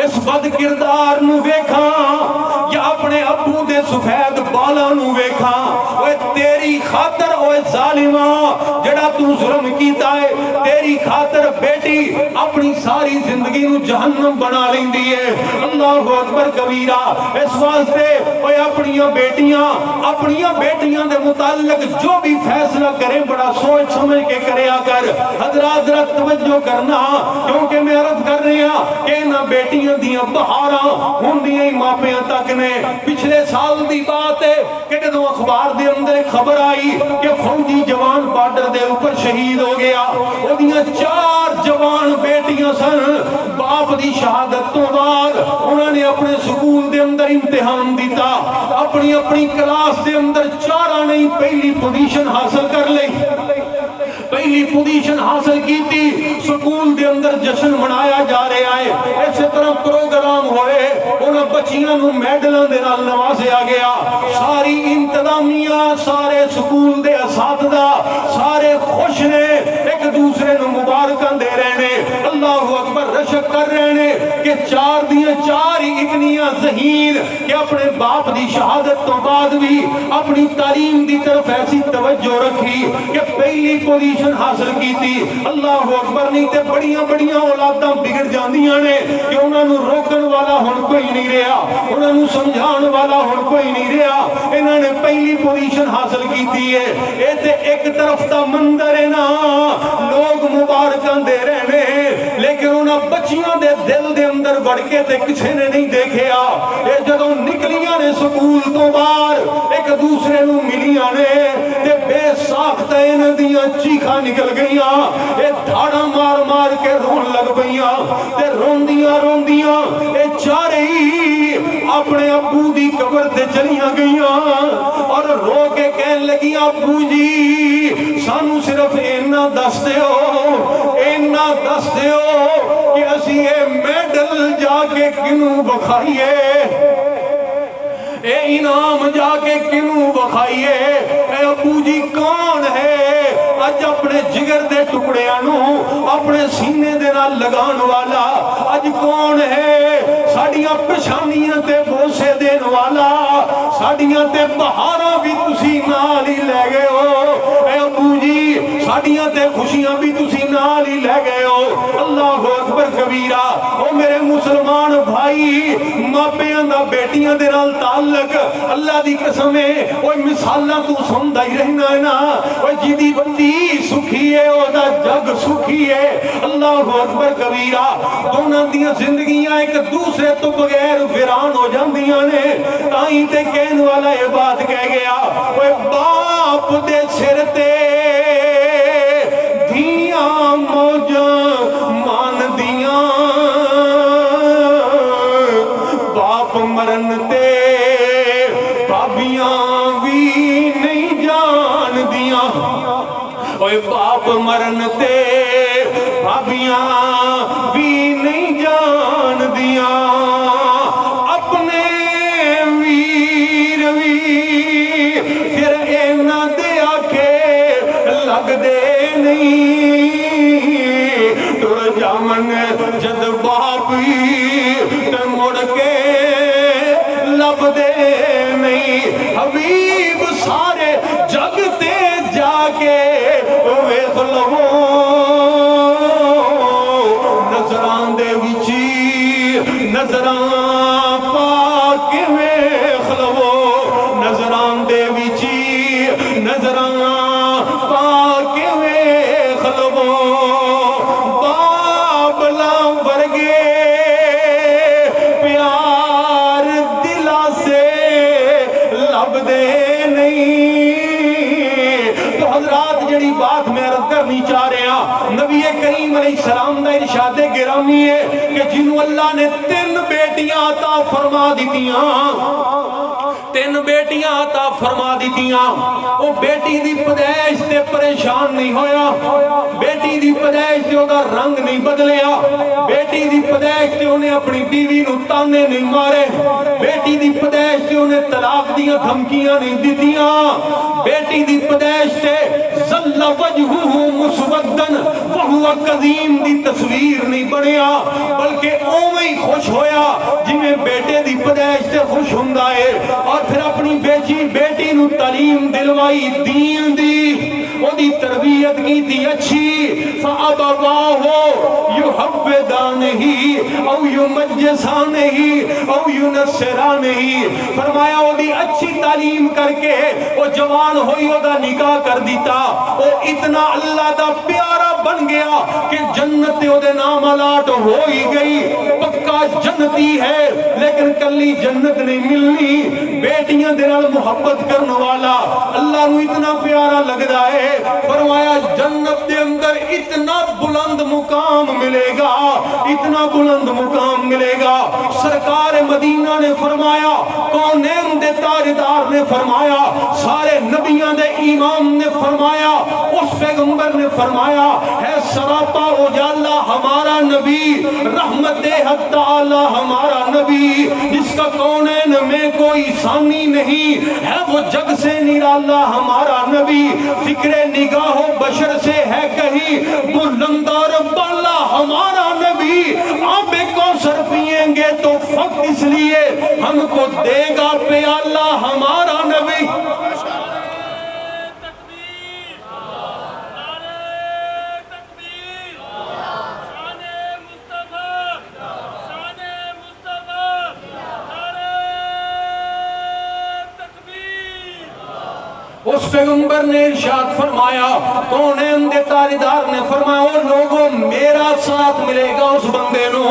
اس بد کردار نو ویکھاں یا اپنے ابو دے سفید بالا نو ویکھاں اوے تیری خاطر اوے ظالمہ جڑا تو ظلم کیتا ہے تیری خاطر بیٹی اپنی ساری زندگی نو جہنم بنا لیندی ہے اللہ اکبر کبیرہ اس واسطے اوے اپنیاں بیٹیاں دے متعلق جو بھی فیصلہ کریں بڑا سوچ سمجھ کے کریا کر حضرات ذرا توجہ کرنا کیونکہ میں عرض کر رہی ہوں کہ نہ بیٹیاں دیاں بہاراں ہوندیاں ہی ماپیاں تک نے پچھلے سال دی بات ہے کہ جدوں اخبار دے اندر خبر آئی کہ فوجی جوان بارڈر دے اوپر شہید ہو گیا اودیاں 4 جوان بیٹیاں سن باپ دی شہادت تو بعد انہوں نے اپنے سکول دے اندر امتحان دیتا اپنی کلاس دے اندر 4 نہیں پہلی پوزیشن حاصل کر لئی پہلی پوزیشن حاصل کی تھی سکول دے اندر جشن منایا جا رہا ہے ایسے طرح پروگرام ہوئے انہاں بچیاں نو میڈلاں دے نال نوازیا گیا ساری انتظامیہ سارے سکول دے اساتذہ سارے خوش نے ایک دوسرے نو مبارکاں دے رہے نے اللہ اکبر رشک کر رہے نے کہ 4 دیاں 4 ہی اتنیاں ذہین کہ اپنے باپ دی شہادت تو بعد بھی اپنی تعلیم دی طرف ایسی توجہ رکھی کہ پہلی پوزیشن حاصل کی تھی اللہ اکبر نہیں تے بڑیاں اولاداں بگڑ جاندیاں نے کہ انہاں نو روکن والا ہن کوئی نہیں رہا انہاں نو سمجھان والا ہن کوئی نہیں رہا انہاں نے پہلی پوزیشن حاصل کی تھی ہے اے تے ایک طرف دا منظر ہے نا لوگ مبارکاں دے رہے نے لیکن انہاں بچیاں دے دل دے اندر وڑ کے تے کسے نے نہیں دیکھیا اے جدوں نکلیاں نے سکول تو باہر ایک دوسرے نو ملیاں نے تے بے واسطے انہاں دیاں چیخاں نکل گئیاں، اے دھاڑا مار مار کے رون لگ پئیاں تے روندیاں روندیاں اے چارے ہی اپنے ابو دی قبر تے چلیاں گئیاں اور رو کے کہن لگیاں ابو جی سانو صرف اینا دس دیو، اینا دس دیو کہ اسی اے میڈل جا کے کنوں بکھائیے، اے انعام جا کے کنوں بکھائیے، اے ابو جی کون ہے اج اپنے جگر دے ٹکڑیاں اپنے سینے دے نال لگان والا، اج کون ہے ساڑیاں پشانیاں تے بوسے دین والا، ساڑیاں تے بہاراں بھی تسی نال ہی لے گئے ہو، اے ابو جی ساڑیاں تے خوشیاں بھی تسی نال ہی لے گئے ہو۔ اللہ اکبر کبیرہ۔ او میرے مسلمان بھائی، ماپیاں دا بیٹیاں دے نال تعلق اللہ دی قسم ہے، اوہ مثالاں تو سندا ہی رہنا ہے نا، اوہ جیدی بندی سکھی ہے او دا جگ سکھی ہے۔ اللہ اکبر کبیرہ۔ دونوں دیاں زندگیاں ایک دوسرے تو بغیر ویران ہو جاندیاں نے، تائیں تے کہن والا یہ بات کہہ گیا، اوہ باپ دے سر تے دھیاں موجاں مان دیاں، باپ مرن تے بابیاں بھی نہیں جان دیاں، اوہ باپ مرن تے بابیاں بھی نہیں جان دیاں، اپنے ویر وی پھر اینا دے آکے لگ دے نہیں، ٹر جامن جد باپی تے مڑ کے لب دے نہیں، حبیب سارے جگ تے جا کے ویخ لو، نظران دے وچی نظران پا کے ویخ لو، نظران دے وچی نظران پا کے ویخ لو، بابلا ورگے پیار دلا سے لب دے نہیں۔ تو حضرات جڑی بات میں عرض کرنی چاہ رہے ہیں، نبی کریم علیہ السلام دا ارشاد گرامی ہے کہ جنہوں اللہ نے 3 بیٹیاں عطا فرما دیتیاں، 3 بیٹیاں عطا فرما دیتیاں، وہ بیٹی دی پیدائش تے پریشان نہیں ہویا، بیٹی دی پیدائش تے دا رنگ نہیں بدلیا، بیٹی دی پیدائش تے انہیں اپنی بیوی نو تانے نہیں مارے، بیٹی دی پیدائش تے انہیں طلاق دیاں دھمکیاں نہیں دیتیاں، بیٹی دی پیدائش تے ظل وجہہ مسودن وہو قدیم دی تصویر نہیں بنیا، بلکہ اوویں ہی خوش ہویا جنہیں بیٹے دی پیدائش تے خوش ہوندا ہے، اور پھر اپنی بیٹی نو تعلیم دلوائی دین دی، وہ دی تربیت کی تھی اچھی، فَأَبَوَاهُ يُحَوِّدَانِهِ او يُمَجِّسَانِهِ او يُنَصِّرَانِهِ، فرمایا وہ دی اچھی تعلیم کر کے وہ جوان ہوئی وہ دا نکاح کر دیتا، وہ اتنا اللہ دا پیارا بن گیا کہ جنت وہ دے نام الاٹ ہو ہی گئی، پکا جنتی ہے، لیکن کلی جنت نہیں ملنی، بیٹیاں دے نال محبت کرنے والا اللہ نو اتنا پیارا لگدا ہے، فرمایا جنت دے اندر اتنا بلند مقام ملے گا، اتنا بلند مقام ملے گا۔ سرکار مدینہ نے فرمایا، کونین دے تاجدار نے فرمایا، سارے نبیان دے امام نے فرمایا، اس پیغمبر نے فرمایا، ہے سراپا اجالا ہمارا نبی، رحمت حق تعالی ہمارا نبی، جس کا کونین میں کوئی ثانی نہیں ہے، وہ جگ سے نرالا ہمارا نبی، فکر نگاہ و بشر سے ہے کہیں بلند اور بالا ہمارا نبی، آب کوثر پئیں گے تو فقط اس لیے ہم کو دے گا پیالہ ہمارا نبی۔ اس پیغمبر نے ارشاد فرمایا، کونین دے تاجدار نے فرمایا، او لوگوں میرا ساتھ ملے گا اس بندے نو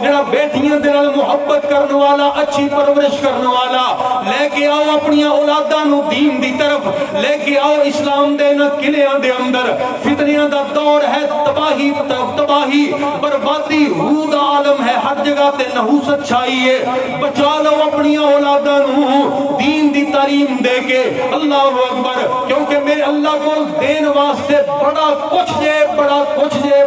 جڑا بیٹیاں دے نال محبت کرنے والا، اچھی پرورش کرنے والا، لے کے آؤ اپنی اولاداں نو دین دی طرف، لے کے آؤ اسلام دے نہ قلعیاں دے اندر فتنیاں دا دور ہے تباہی بربادی ہود عالم ہے ہر جگہ تے نحوست چھائی ہے بچا لو اپنی اولاداں نو دین دی تعلیم دے کے اللہ اکبر کیونکہ میرے اللہ کو دین واسطے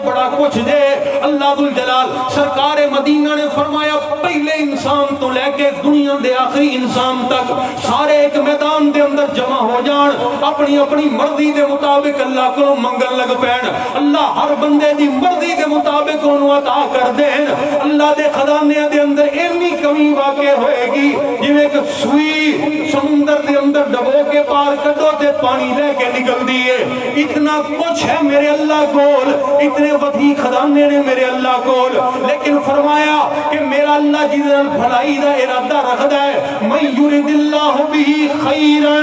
بڑا کچھ دے اللہ ذوالجلال سرکار مدینہ نے فرمایا پہلے انسان تو لے کے دنیا دے آخری انسان تک سارے ایک میدان دے اندر جمع ہو جان اپنی مرضی دے مطابق اللہ کو منگل لگ پین اللہ ہر بندے دی مرضی دے مطابق انہوں عطا کر دین اللہ دے خزانے دے اندر اتنی کمی واقع ہوئے گی جویں کہ سوئی سمندر دے اندر ڈبو کے پار کڈو تے پانی لے کے نکل دیئے اتنا کچھ ہے میرے اللہ کول اتنے وسیع خزانے نے میرے اللہ کول لیکن فرمایا کہ میرا اللہ جنہاں بھلائی دا ارادہ رکھدا ہے من یرید اللہ بھی خیرا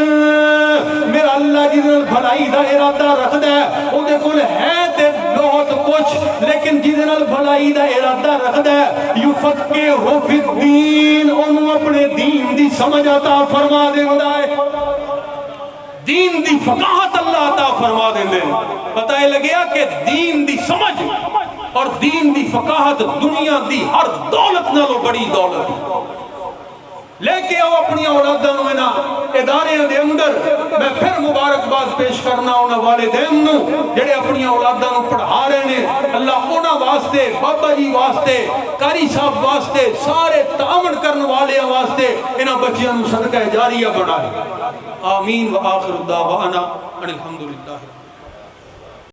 میرا اللہ جنہاں بھلائی دا ارادہ رکھدا ہے او دے کول ہے تے بہت کچھ لیکن جنہاں بھلائی دا ارادہ رکھدا ہے یفقہہ فی الدین انہوں اپنے دین دی سمجھ عطا فرما دیندا ہے دین دی فقاہت اللہ عطا فرما دیندے پتہ ہے لگیا کہ دین دی سمجھ اور دین دی فقاہت دنیا دی ہر دولت نالوں بڑی دولت لے کے آؤ اپنی اولاداں نو نا ادارے دے اندر میں پھر مبارکباد پیش کرنا انہاں والدین نو جڑے اپنی اولاداں نو پڑھا رہے ہیں اللہ انہاں واسطے بابا جی واسطے قاری صاحب واسطے سارے تعاون کرن والے واسطے انہاں بچیاں نو صدقہ جاریہ بنائے آمین و آخر الدعوانا ان الحمدللہ